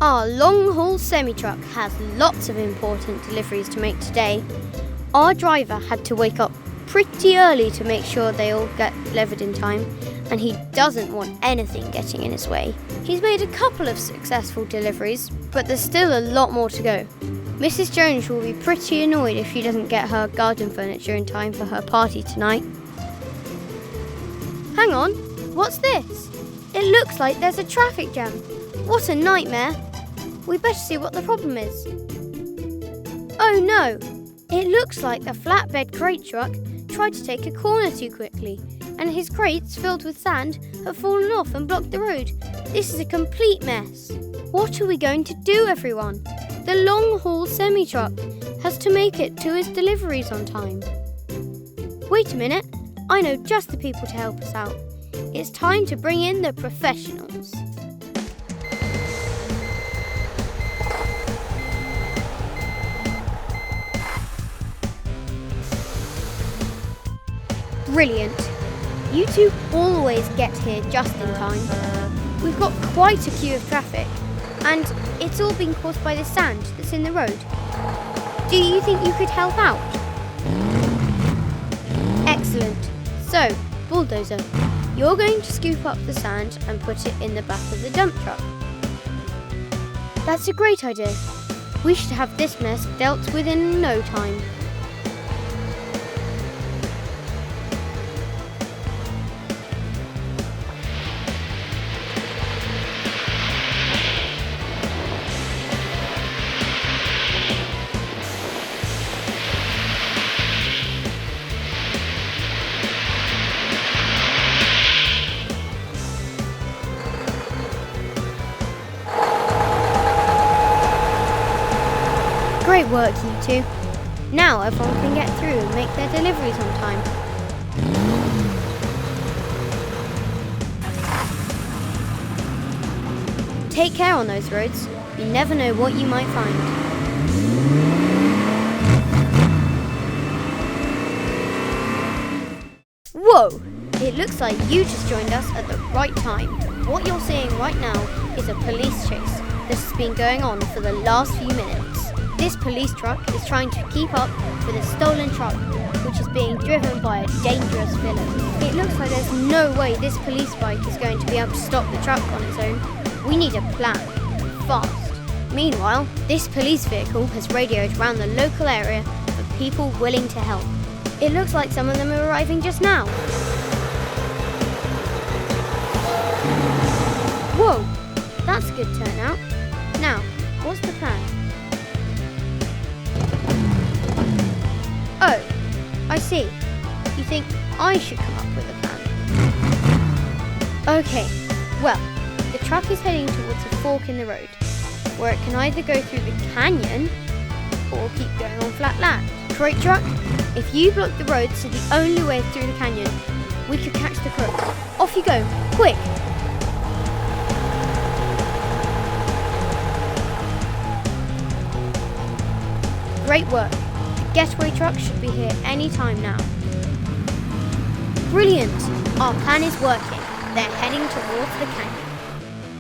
Our long-haul semi-truck has lots of important deliveries to make today. Our driver had to wake up pretty early to make sure they all get delivered in time, and he doesn't want anything getting in his way. He's made a couple of successful deliveries, but there's still a lot more to go. Mrs. Jones will be pretty annoyed if she doesn't get her garden furniture in time for her party tonight. Hang on, what's this? It looks like there's a traffic jam. What a nightmare. We better see what the problem is. Oh no, it looks like the flatbed crate truck tried to take a corner too quickly, and his crates filled with sand have fallen off and blocked the road. This is a complete mess. What are we going to do, everyone? The long-haul semi-truck has to make it to his deliveries on time. Wait a minute, I know just the people to help us out. It's time to bring in the professionals. Brilliant. You two always get here just in time. We've got quite a queue of traffic, and it's all been caused by the sand that's in the road. Do you think you could help out? Excellent. So, Bulldozer, you're going to scoop up the sand and put it in the back of the dump truck. That's a great idea. We should have this mess dealt with in no time. Great work, you two. Now everyone can get through and make their deliveries on time. Take care on those roads. You never know what you might find. Whoa! It looks like you just joined us at the right time. What you're seeing right now is a police chase. This has been going on for the last few minutes. This police truck is trying to keep up with a stolen truck, which is being driven by a dangerous villain. It looks like there's no way this police bike is going to be able to stop the truck on its own. We need a plan, fast. Meanwhile, this police vehicle has radioed around the local area for people willing to help. It looks like some of them are arriving just now. Whoa, that's a good turnout. Now, what's the plan? Oh, I see. You think I should come up with a plan? Okay, well, the truck is heading towards a fork in the road, where it can either go through the canyon or keep going on flat land. Crate truck, if you block the road so the only way through the canyon, we could catch the crook. Off you go, quick! Great work. The getaway truck should be here any time now. Brilliant! Our plan is working. They're heading towards the canyon.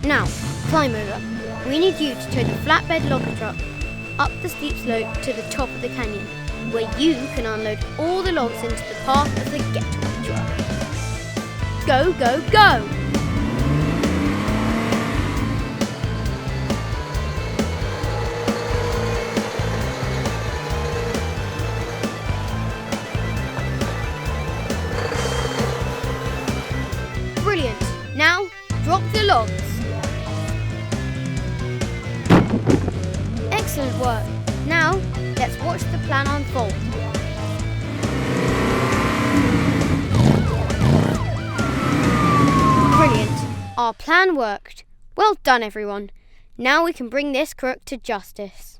Now, climb over. We need you to tow the flatbed logger truck up the steep slope to the top of the canyon, where you can unload all the logs into the path of the getaway truck. Go, go, go! Brilliant. Now, drop the logs. Excellent work. Now, let's watch the plan unfold. Brilliant. Our plan worked. Well done, everyone. Now we can bring this crook to justice.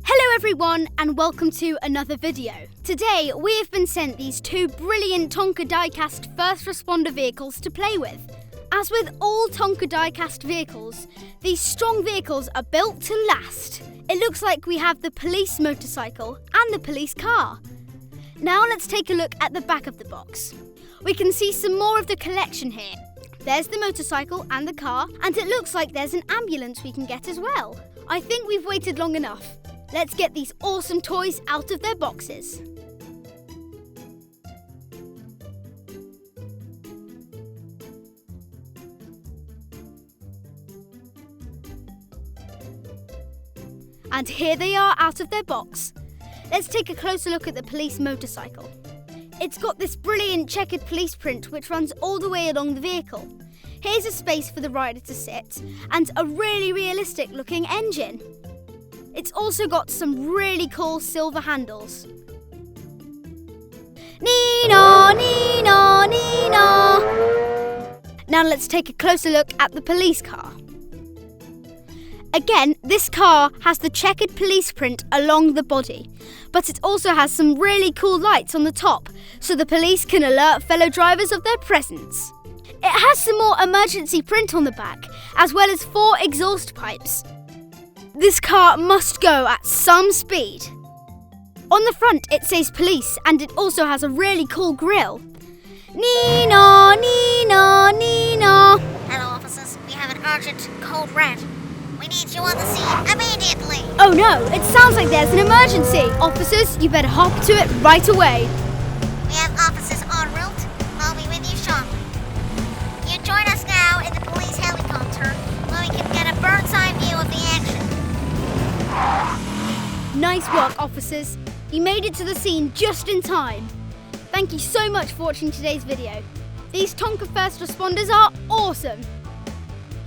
Hello everyone and welcome to another video. Today we have been sent these two brilliant Tonka Diecast first responder vehicles to play with. As with all Tonka Diecast vehicles, these strong vehicles are built to last. It looks like we have the police motorcycle and the police car. Now let's take a look at the back of the box. We can see some more of the collection here. There's the motorcycle and the car, and it looks like there's an ambulance we can get as well. I think we've waited long enough. Let's get these awesome toys out of their boxes. And here they are out of their box. Let's take a closer look at the police motorcycle. It's got this brilliant checkered police print which runs all the way along the vehicle. Here's a space for the rider to sit and a really realistic looking engine. It's also got some really cool silver handles. Nina, Nina, Nina. Now let's take a closer look at the police car. Again, this car has the checkered police print along the body, but it also has some really cool lights on the top, so the police can alert fellow drivers of their presence. It has some more emergency print on the back, as well as 4 exhaust pipes. This car must go at some speed. On the front it says police, and it also has a really cool grille. Nina, Nina, Nina. Hello, officers. We have an urgent code red. We need you on the scene immediately. Oh no, it sounds like there's an emergency. Officers, you better hop to it right away. We have officers en route. I'll be with you shortly. You join us now in the police helicopter where we can get a bird's eye view of the action. Nice work, officers. You made it to the scene just in time. Thank you so much for watching today's video. These Tonka first responders are awesome.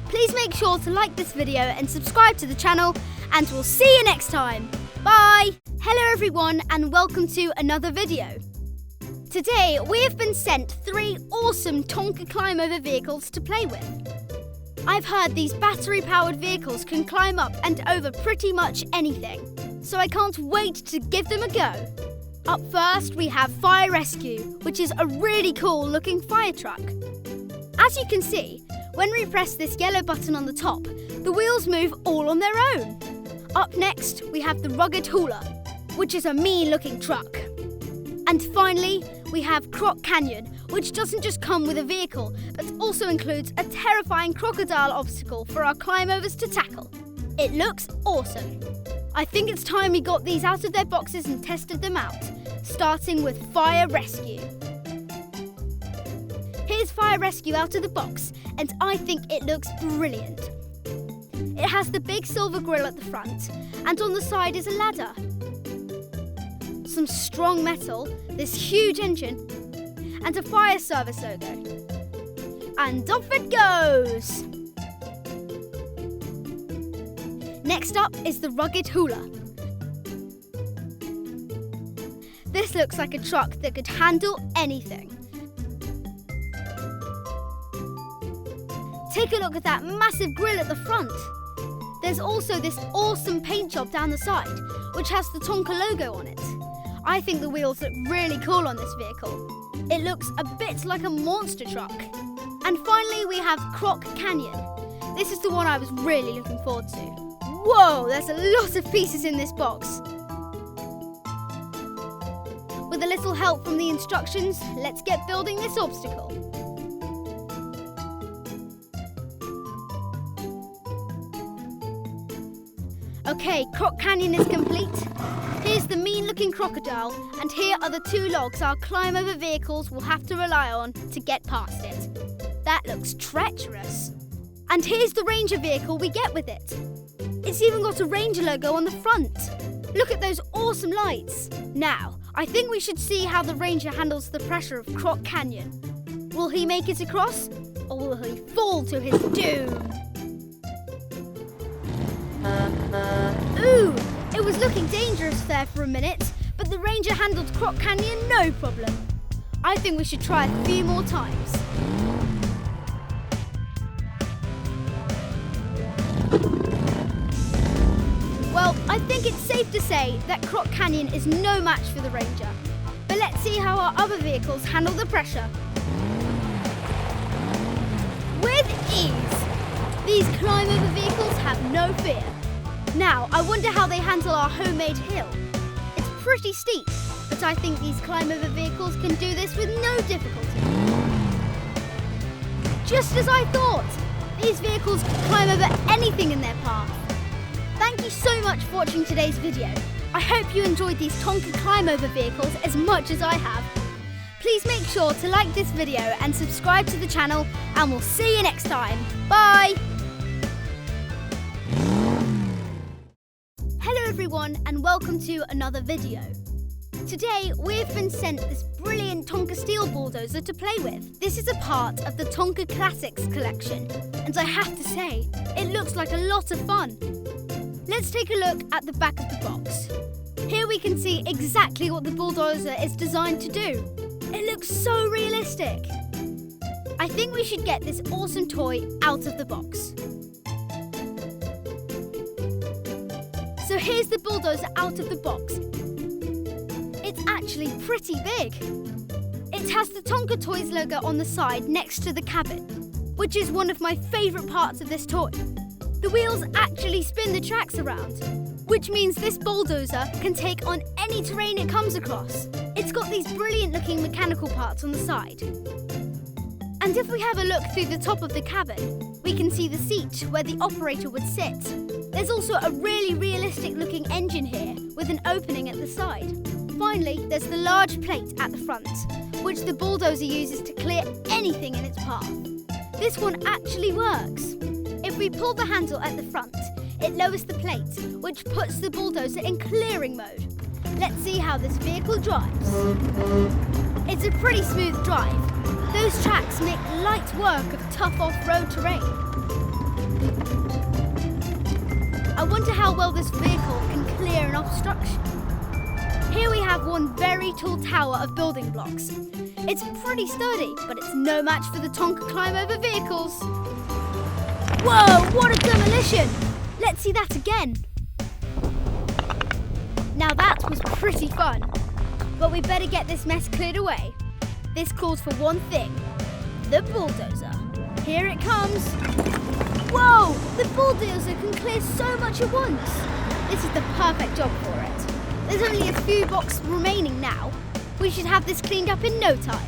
Please make sure to like this video and subscribe to the channel, and we'll see you next time. Bye! Hello everyone, and welcome to another video. Today we have been sent 3 awesome Tonka climb-over vehicles to play with. I've heard these battery-powered vehicles can climb up and over pretty much anything, so I can't wait to give them a go. Up first we have Fire Rescue, which is a really cool looking fire truck. As you can see, when we press this yellow button on the top, the wheels move all on their own. Up next, we have the Rugged Hauler, which is a mean-looking truck. And finally, we have Croc Canyon, which doesn't just come with a vehicle, but also includes a terrifying crocodile obstacle for our climb-overs to tackle. It looks awesome. I think it's time we got these out of their boxes and tested them out, starting with Fire Rescue. Here's Fire Rescue out of the box, and I think it looks brilliant. It has the big silver grille at the front, and on the side is a ladder. Some strong metal, this huge engine, and a fire service logo. And off it goes! Next up is the Rugged Hauler. This looks like a truck that could handle anything. Take a look at that massive grille at the front. There's also this awesome paint job down the side, which has the Tonka logo on it. I think the wheels look really cool on this vehicle. It looks a bit like a monster truck. And finally we have Croc Canyon. This is the one I was really looking forward to. Whoa, there's a lot of pieces in this box. With a little help from the instructions, let's get building this obstacle. Okay, Croc Canyon is complete. Here's the mean-looking crocodile, and here are the 2 logs our climb-over vehicles will have to rely on to get past it. That looks treacherous. And here's the Ranger vehicle we get with it. It's even got a Ranger logo on the front. Look at those awesome lights. Now, I think we should see how the Ranger handles the pressure of Croc Canyon. Will he make it across, or will he fall to his doom? Ooh, it was looking dangerous there for a minute, but the Ranger handled Croc Canyon no problem. I think we should try a few more times. Well, I think it's safe to say that Croc Canyon is no match for the Ranger. But let's see how our other vehicles handle the pressure. With ease! These climb-over vehicles have no fear. Now, I wonder how they handle our homemade hill. It's pretty steep, but I think these climb-over vehicles can do this with no difficulty. Just as I thought! These vehicles can climb over anything in their path. Thank you so much for watching today's video. I hope you enjoyed these Tonka climb over vehicles as much as I have. Please make sure to like this video and subscribe to the channel, and we'll see you next time. Bye! Hello everyone and welcome to another video. Today we've been sent this brilliant Tonka steel bulldozer to play with. This is a part of the Tonka Classics collection, and I have to say, it looks like a lot of fun. Let's take a look at the back of the box. Here we can see exactly what the bulldozer is designed to do. It looks so realistic. I think we should get this awesome toy out of the box. So here's the bulldozer out of the box. It's actually pretty big. It has the Tonka Toys logo on the side next to the cabin, which is one of my favourite parts of this toy. The wheels actually spin the tracks around, which means this bulldozer can take on any terrain it comes across. It's got these brilliant looking mechanical parts on the side. And if we have a look through the top of the cabin, we can see the seat where the operator would sit. There's also a really realistic looking engine here with an opening at the side. Finally, there's the large plate at the front, which the bulldozer uses to clear anything in its path. This one actually works. If we pull the handle at the front, it lowers the plate, which puts the bulldozer in clearing mode. Let's see how this vehicle drives. It's a pretty smooth drive. Those tracks make light work of tough off-road terrain. I wonder how well this vehicle can clear an obstruction. Here we have one very tall tower of building blocks. It's pretty sturdy, but it's no match for the Tonka climb-over vehicles. Whoa, what a demolition! Let's see that again. Now that was pretty fun, but we better get this mess cleared away. This calls for one thing, the bulldozer. Here it comes. Whoa, the bulldozer can clear so much at once. This is the perfect job for it. There's only a few blocks remaining now. We should have this cleaned up in no time.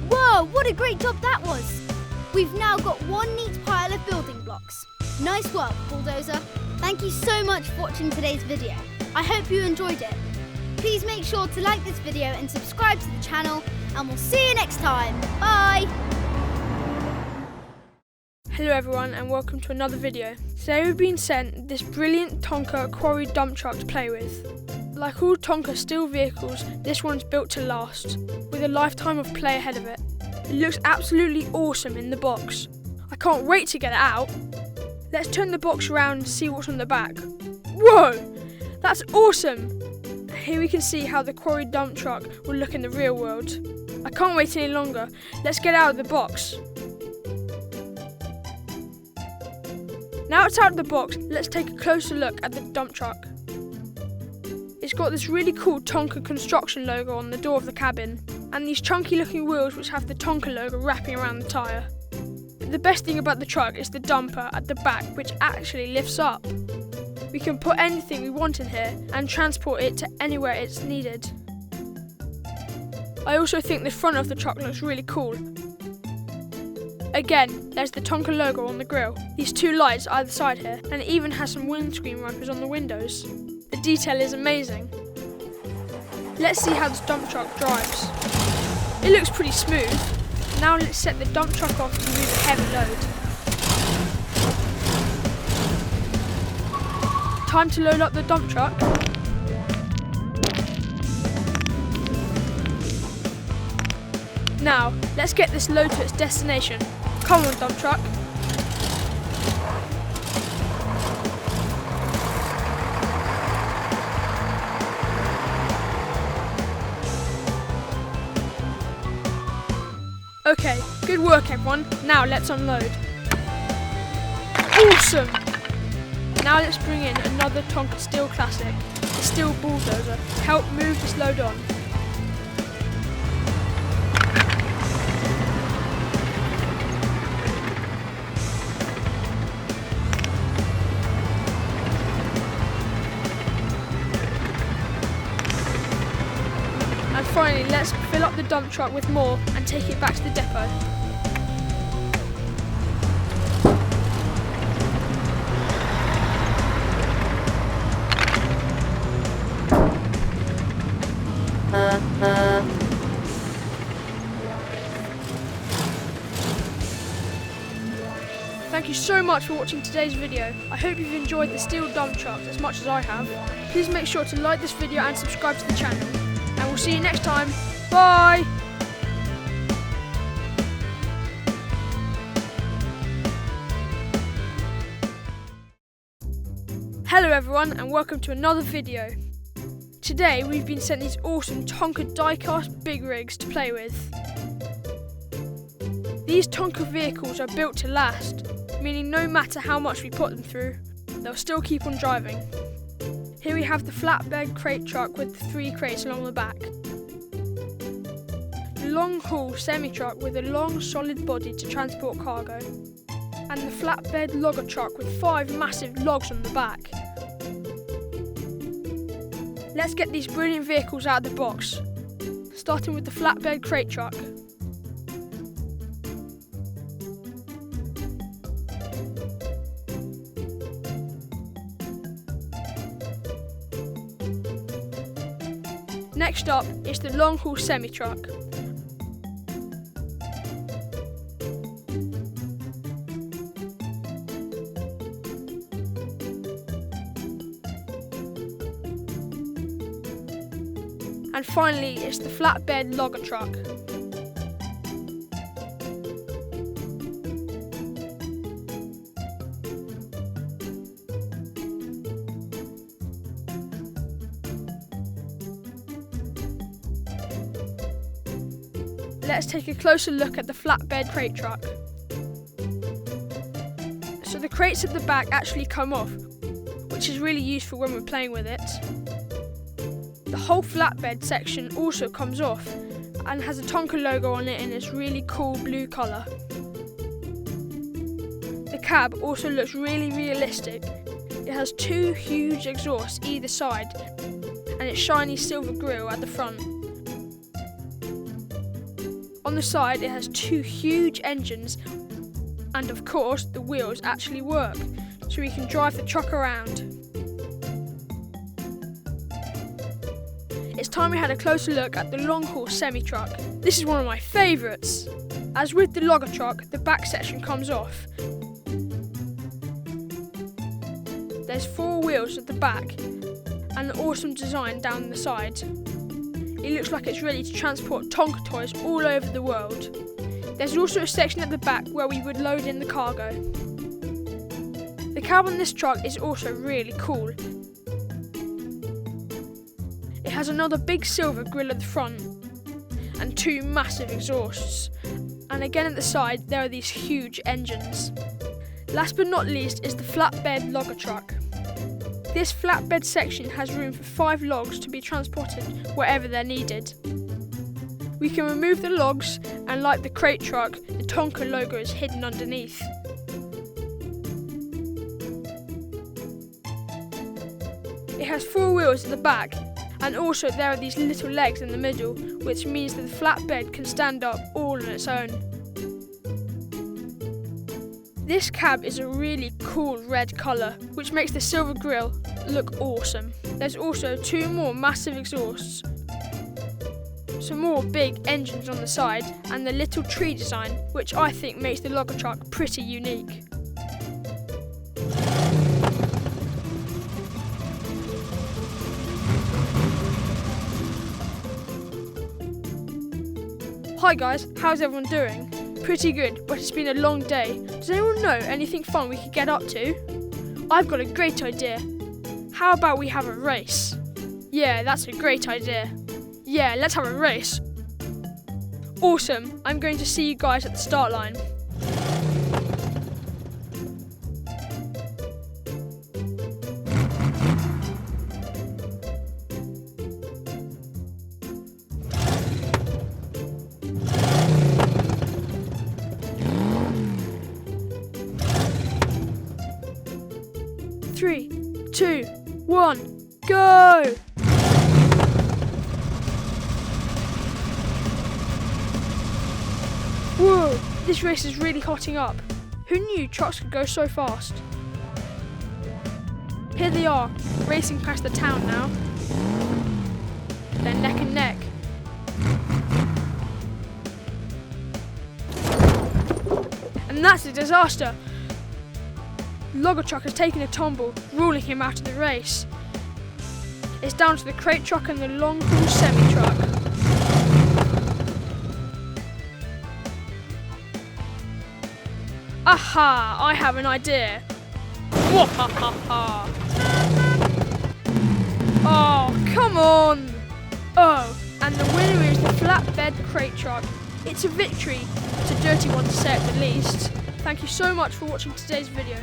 Whoa, what a great job that was! We've now got one neat pile of building blocks. Nice work, bulldozer. Thank you so much for watching today's video. I hope you enjoyed it. Please make sure to like this video and subscribe to the channel, and we'll see you next time. Bye! Hello everyone and welcome to another video. Today we've been sent this brilliant Tonka Quarry dump truck to play with. Like all Tonka steel vehicles, this one's built to last, with a lifetime of play ahead of it. It looks absolutely awesome in the box. I can't wait to get it out. Let's turn the box around and see what's on the back. Whoa! That's awesome! Here we can see how the Quarry dump truck will look in the real world. I can't wait any longer. Let's get out of the box. Now it's out of the box, let's take a closer look at the dump truck. It's got this really cool Tonka construction logo on the door of the cabin, and these chunky looking wheels which have the Tonka logo wrapping around the tyre. But the best thing about the truck is the dumper at the back, which actually lifts up. We can put anything we want in here and transport it to anywhere it's needed. I also think the front of the truck looks really cool. Again, there's the Tonka logo on the grille, these two lights either side here, and it even has some windscreen wipers on the windows. The detail is amazing. Let's see how this dump truck drives. It looks pretty smooth. Now let's set the dump truck off to move a heavy load. Time to load up the dump truck. Now, let's get this load to its destination. Come on, dump truck. Okay, good work everyone. Now let's unload. Awesome! Now let's bring in another Tonka Steel Classic, the Steel Bulldozer, to help move this load on. And finally, let's fill up the dump truck with more and take it back to the depot. Thank you so much for watching today's video. I hope you've enjoyed the steel dump truck as much as I have. Please make sure to like this video and subscribe to the channel. And we'll see you next time. Bye! Hello everyone and welcome to another video. Today we've been sent these awesome Tonka Diecast big rigs to play with. These Tonka vehicles are built to last, meaning no matter how much we put them through, they'll still keep on driving. Here we have the flatbed crate truck with the 3 crates along the back. The long haul semi-truck with a long solid body to transport cargo. And the flatbed logger truck with 5 massive logs on the back. Let's get these brilliant vehicles out of the box, starting with the flatbed crate truck. Next up is the long haul semi-truck. And finally, it's the flatbed logger truck. Let's take a closer look at the flatbed crate truck. So the crates at the back actually come off, which is really useful when we're playing with it. The whole flatbed section also comes off and has a Tonka logo on it in this really cool blue colour. The cab also looks really realistic. It has 2 huge exhausts either side and its shiny silver grille at the front. On the side it has 2 huge engines, and of course the wheels actually work, so we can drive the truck around. It's time we had a closer look at the long haul semi-truck. This is one of my favourites. As with the logger truck, the back section comes off. There's 4 wheels at the back and an awesome design down the side. It looks like it's ready to transport Tonka toys all over the world. There's also a section at the back where we would load in the cargo. The cab on this truck is also really cool. It has another big silver grille at the front and 2 massive exhausts, and again at the side there are these huge engines. Last but not least is the flatbed logger truck. This flatbed section has room for 5 logs to be transported wherever they're needed. We can remove the logs, and like the crate truck, the Tonka logo is hidden underneath. It has 4 wheels at the back, and also there are these little legs in the middle, which means that the flatbed can stand up all on its own. This cab is a really cool red colour, which makes the silver grille look awesome. There's also 2 more massive exhausts, some more big engines on the side, and the little tree design, which I think makes the logger truck pretty unique. Hi guys, how's everyone doing? Pretty good, but it's been a long day. Does anyone know anything fun we could get up to? I've got a great idea. How about we have a race? Yeah, that's a great idea. Yeah, let's have a race. Awesome, I'm going to see you guys at the start line. Three, 2, 1, go! Whoa, this race is really hotting up. Who knew trucks could go so fast? Here they are, racing past the town now. They're neck and neck. And that's a disaster. Logger truck has taken a tumble, ruling him out of the race. It's down to the crate truck and the long haul semi truck. Aha! I have an idea. Mwahaha! Oh, come on! Oh, and the winner is the flatbed crate truck. It's a victory. It's a dirty one to say at the least. Thank you so much for watching today's video.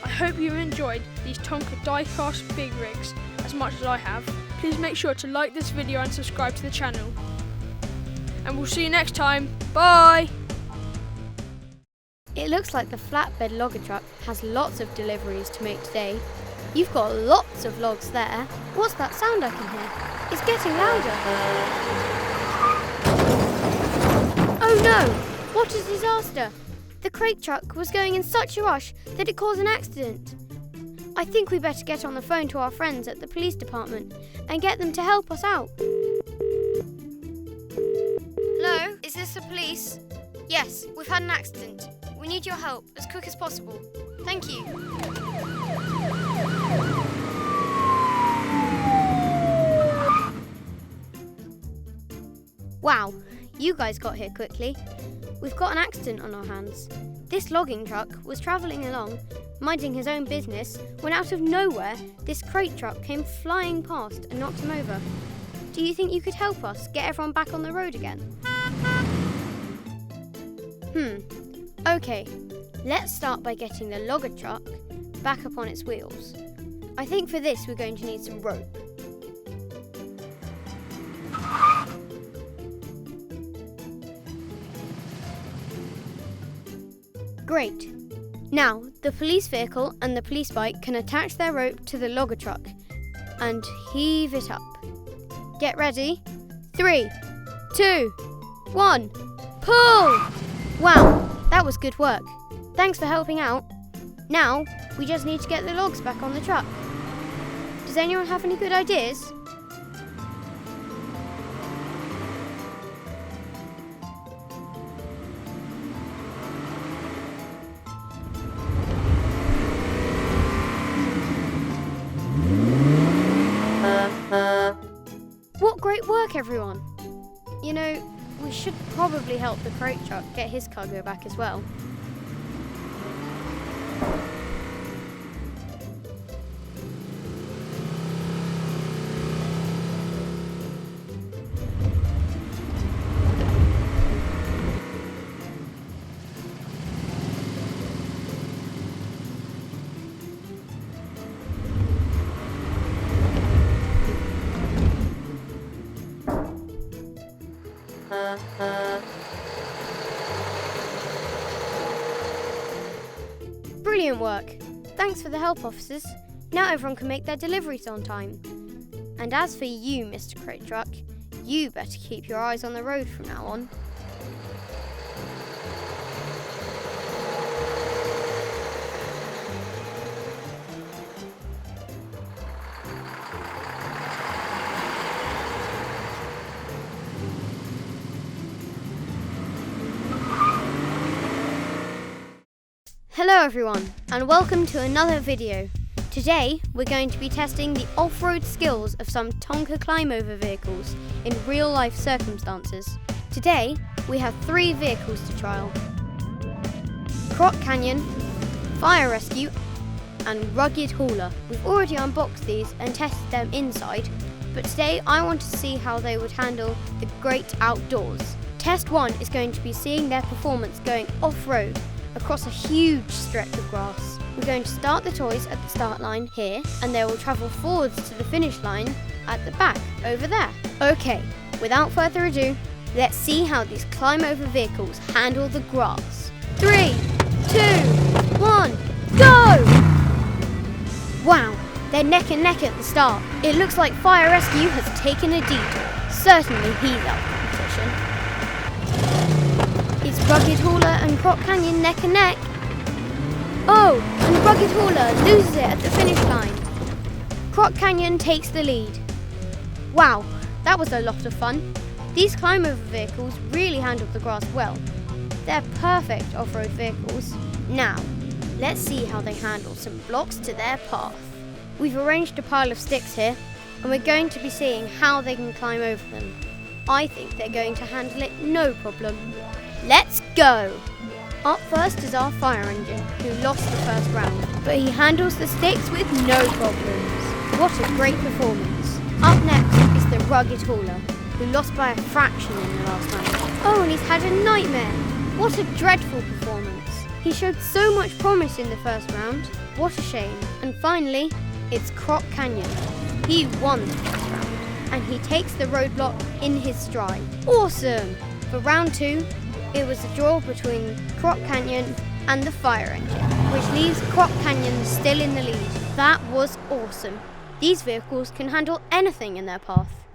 I hope you enjoyed these Tonka Diecast big rigs as much as I have. Please make sure to like this video and subscribe to the channel. And we'll see you next time. Bye! It looks like the flatbed logger truck has lots of deliveries to make today. You've got lots of logs there. What's that sound I can hear? It's getting louder. Oh no! What a disaster! The crate truck was going in such a rush that it caused an accident. I think we better get on the phone to our friends at the police department and get them to help us out. Hello, is this the police? Yes, we've had an accident. We need your help as quick as possible. Thank you. Wow, you guys got here quickly. We've got an accident on our hands. This logging truck was travelling along, minding his own business, when out of nowhere, this crate truck came flying past and knocked him over. Do you think you could help us get everyone back on the road again? Okay, let's start by getting the logger truck back up on its wheels. I think for this we're going to need some rope. Great. Now, the police vehicle and the police bike can attach their rope to the logger truck and heave it up. Get ready. 3, 2, 1, pull! Wow, that was good work. Thanks for helping out. Now, we just need to get the logs back on the truck. Does anyone have any good ideas? What great work, everyone! You know, we should probably help the crate truck get his cargo back as well. Brilliant work. Thanks for the help, officers. Now everyone can make their deliveries on time. And as for you, Mr. Crate Truck, you better keep your eyes on the road from now on. Hello everyone, and welcome to another video. Today we're going to be testing the off-road skills of some Tonka climb-over vehicles in real-life circumstances. Today we have 3 vehicles to trial: Croc Canyon, Fire Rescue and Rugged Hauler. We've already unboxed these and tested them inside, but today I want to see how they would handle the great outdoors. Test 1 is going to be seeing their performance going off-road across a huge stretch of grass. We're going to start the toys at the start line here, and they will travel forwards to the finish line at the back over there. Okay, without further ado, let's see how these climb-over vehicles handle the grass. 3, 2, 1, go! Wow, they're neck and neck at the start. It looks like Fire Rescue has taken a detour. Certainly he's out of competition. It's Rugged Hauler and Croc Canyon neck and neck. Oh, and Rugged Hauler loses it at the finish line. Croc Canyon takes the lead. Wow, that was a lot of fun. These climb-over vehicles really handled the grass well. They're perfect off-road vehicles. Now, let's see how they handle some blocks to their path. We've arranged a pile of sticks here, and we're going to be seeing how they can climb over them. I think they're going to handle it no problem. Let's go! Up first is our fire engine, who lost the first round, but he handles the sticks with no problems. What a great performance. Up next is the Rugged Hauler, who lost by a fraction in the last round. Oh, and he's had a nightmare. What a dreadful performance. He showed so much promise in the first round. What a shame. And finally, it's Croc Canyon. He won the first round, and he takes the roadblock in his stride. Awesome! For round 2, it was a draw between Croc Canyon and the fire engine, which leaves Croc Canyon still in the lead. That was awesome. These vehicles can handle anything in their path.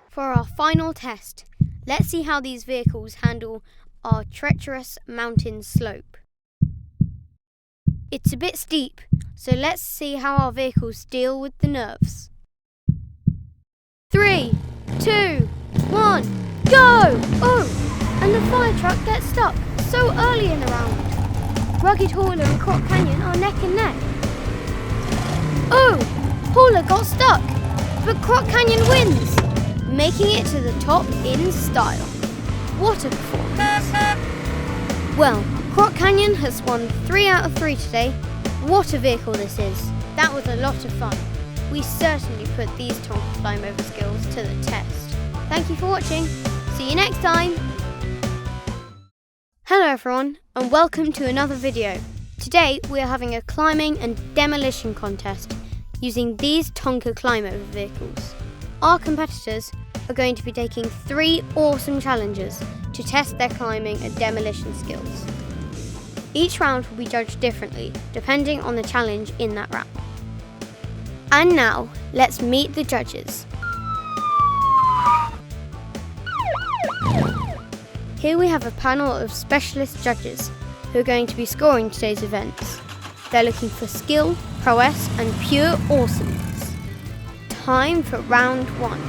For our final test, let's see how these vehicles handle our treacherous mountain slope. It's a bit steep, so let's see how our vehicles deal with the nerves. 3, 2, 1, go! Oh, and the fire truck gets stuck so early in the round. Rugged Hauler and Croc Canyon are neck and neck. Oh, Hauler got stuck, but Croc Canyon wins, making it to the top in style. What a performance. Well, Croc Canyon has won 3 out of 3 today. What a vehicle this is. That was a lot of fun. We certainly put these Tonka climb-over skills to the test. Thank you for watching. See you next time. Hello everyone, and welcome to another video. Today we are having a climbing and demolition contest using these Tonka climb-over vehicles. Our competitors are going to be taking 3 awesome challenges to test their climbing and demolition skills. Each round will be judged differently, depending on the challenge in that round. And now, let's meet the judges. Here we have a panel of specialist judges who are going to be scoring today's events. They're looking for skill, prowess, and pure awesomeness. Time for round 1.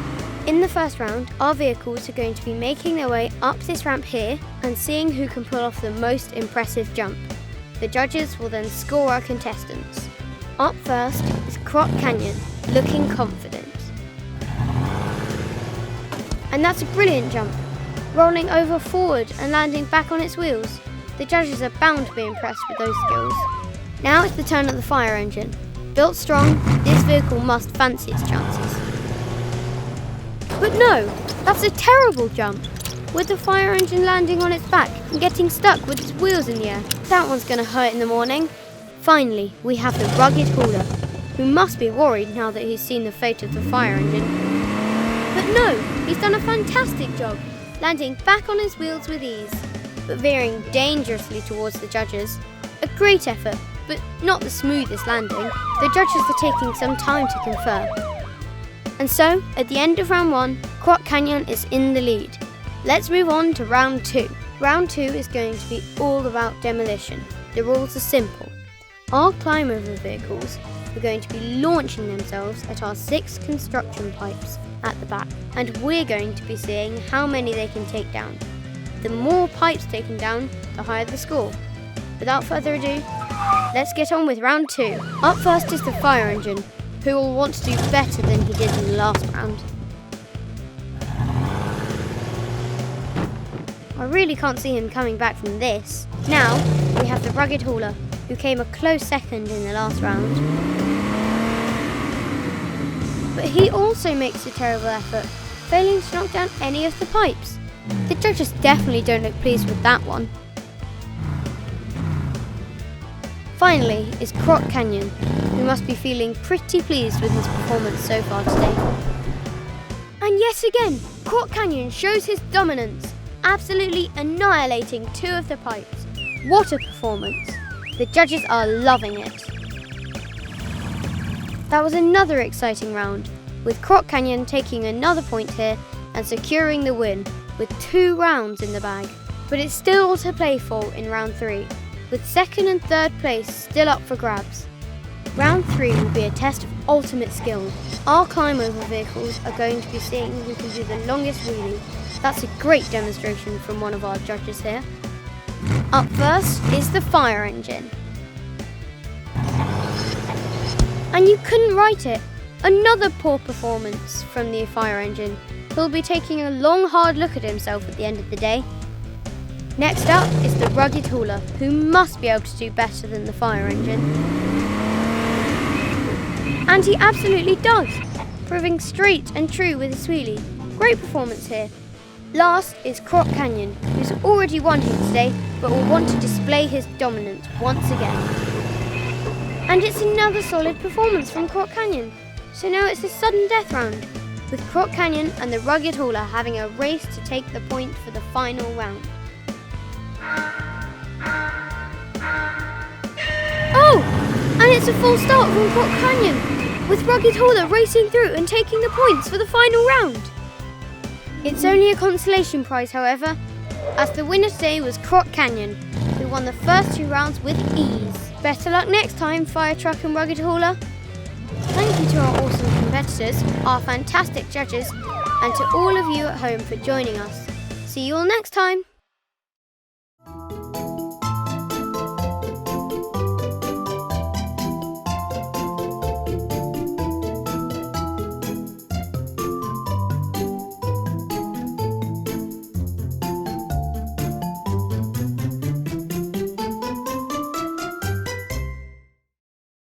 In the first round, our vehicles are going to be making their way up this ramp here and seeing who can pull off the most impressive jump. The judges will then score our contestants. Up first is Croc Canyon, looking confident. And that's a brilliant jump, rolling over forward and landing back on its wheels. The judges are bound to be impressed with those skills. Now it's the turn of the fire engine. Built strong, this vehicle must fancy its chances. But no, that's a terrible jump. With the fire engine landing on its back and getting stuck with its wheels in the air. That one's going to hurt in the morning. Finally, we have the Rugged Hauler, who must be worried now that he's seen the fate of the fire engine. But no, he's done a fantastic job, landing back on his wheels with ease, but veering dangerously towards the judges. A great effort, but not the smoothest landing. The judges are taking some time to confer. And so, at the end of round 1, Croc Canyon is in the lead. Let's move on to round 2. Round 2 is going to be all about demolition. The rules are simple. Our climb-over vehicles are going to be launching themselves at our 6 construction pipes at the back, and we're going to be seeing how many they can take down. The more pipes taken down, the higher the score. Without further ado, let's get on with round 2. Up first is the fire engine, who will want to do better than he did in the last round. I really can't see him coming back from this. Now, we have the Rugged Hauler, who came a close second in the last round. But he also makes a terrible effort, failing to knock down any of the pipes. The judges definitely don't look pleased with that one. Finally is Croc Canyon, who must be feeling pretty pleased with his performance so far today. And yet again, Croc Canyon shows his dominance, absolutely annihilating 2 of the pipes. What a performance! The judges are loving it. That was another exciting round, with Croc Canyon taking another point here and securing the win with 2 rounds in the bag. but it's still to play for in round 3, with 2nd and 3rd place still up for grabs. Round 3 will be a test of ultimate skill. Our climb over vehicles are going to be seeing who can do the longest wheelie. That's a great demonstration from one of our judges here. Up first is the fire engine. And you couldn't write it. Another poor performance from the fire engine. He'll be taking a long, hard look at himself at the end of the day. Next up is the rugged hauler, who must be able to do better than the fire engine. And he absolutely does, proving straight and true with his wheelie. Great performance here. Last is Croc Canyon, who's already won here today, but will want to display his dominance once again. And it's another solid performance from Croc Canyon. So now it's a sudden death round, with Croc Canyon and the rugged hauler having a race to take the point for the final round. Oh! And it's a full start from Croc Canyon, with rugged hauler racing through and taking the points for the final round. It's only a consolation prize, however, as the winner today was Croc Canyon, who won the first 2 rounds with ease. Better luck next time, Fire Truck and Rugged Hauler. Thank you to our awesome competitors, our fantastic judges, and to all of you at home for joining us. See you all next time.